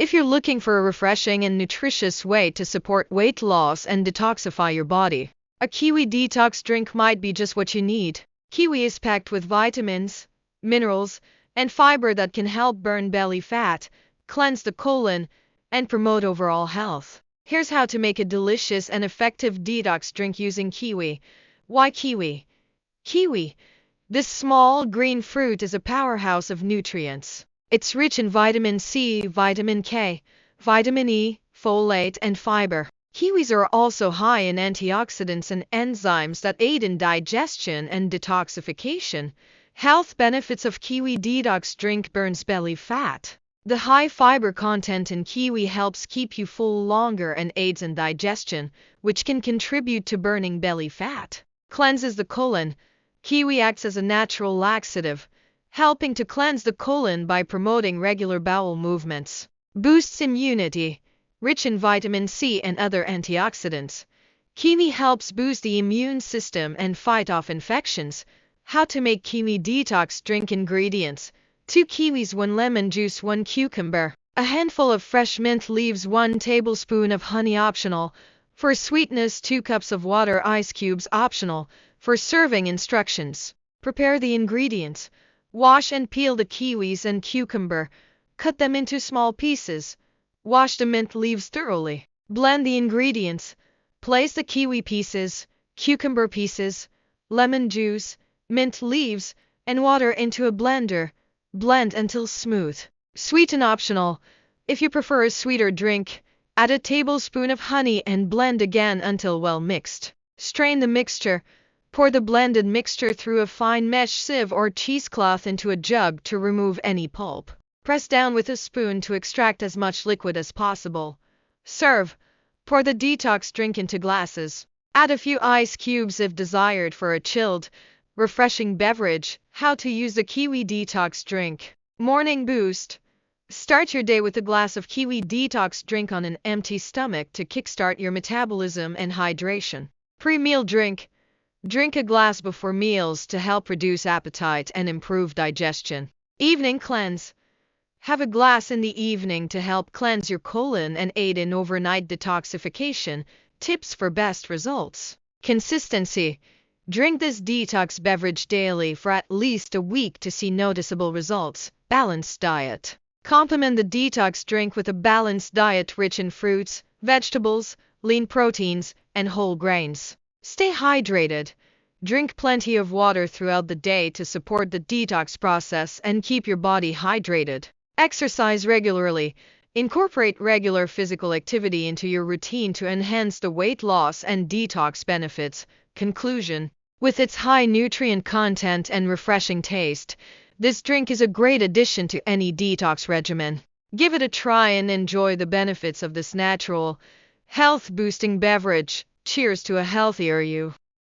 If you're looking for a refreshing and nutritious way to support weight loss and detoxify your body, a Kiwi Detox drink might be just what you need. Kiwi is packed with vitamins, minerals, and fiber that can help burn belly fat, cleanse the colon, and promote overall health. Here's how to make a delicious and effective detox drink using kiwi. Why kiwi? Kiwi. This small green fruit is a powerhouse of nutrients. It's rich in vitamin C, vitamin K, vitamin E, folate, and fiber. Kiwis are also high in antioxidants and enzymes that aid in digestion and detoxification. Health benefits of Kiwi Detox drink: burns belly fat. The high fiber content in kiwi helps keep you full longer and aids in digestion, which can contribute to burning belly fat. Cleanses the colon. Kiwi acts as a natural laxative, helping to cleanse the colon by promoting regular bowel movements. Boosts immunity. Rich in vitamin C and other antioxidants, kiwi helps boost the immune system and fight off infections. How to make Kiwi Detox drink ingredients: 2 kiwis, 1 lemon juice, 1 cucumber, a handful of fresh mint leaves, 1 tablespoon of honey optional. For sweetness, 2 cups of water, ice cubes optional. For serving instructions: prepare the ingredients. Wash and peel the kiwis and cucumber. Cut them into small pieces. Wash the mint leaves thoroughly. Blend the ingredients. Place the kiwi pieces, cucumber pieces, lemon juice, mint leaves, and water into a blender. Blend until smooth. Sweeten optional. If you prefer a sweeter drink, add a tablespoon of honey and blend again until well mixed. Strain the mixture. Pour the blended mixture through a fine mesh sieve or cheesecloth into a jug to remove any pulp. Press down with a spoon to extract as much liquid as possible. Serve. Pour the detox drink into glasses. Add a few ice cubes if desired for a chilled, refreshing beverage. How to use the Kiwi Detox drink. Morning boost. Start your day with a glass of Kiwi Detox drink on an empty stomach to kickstart your metabolism and hydration. Pre-meal drink. Drink a glass before meals to help reduce appetite and improve digestion. Evening cleanse. Have a glass in the evening to help cleanse your colon and aid in overnight detoxification. Tips for best results. Consistency. Drink this detox beverage daily for at least a week to see noticeable results. Balanced diet. Complement the detox drink with a balanced diet rich in fruits, vegetables, lean proteins, and whole grains. Stay hydrated. Drink plenty of water throughout the day to support the detox process and keep your body hydrated. Exercise regularly. Incorporate regular physical activity into your routine to enhance the weight loss and detox benefits. Conclusion: with its high nutrient content and refreshing taste, this drink is a great addition to any detox regimen. Give it a try and enjoy the benefits of this natural, health-boosting beverage. Cheers to a healthier you.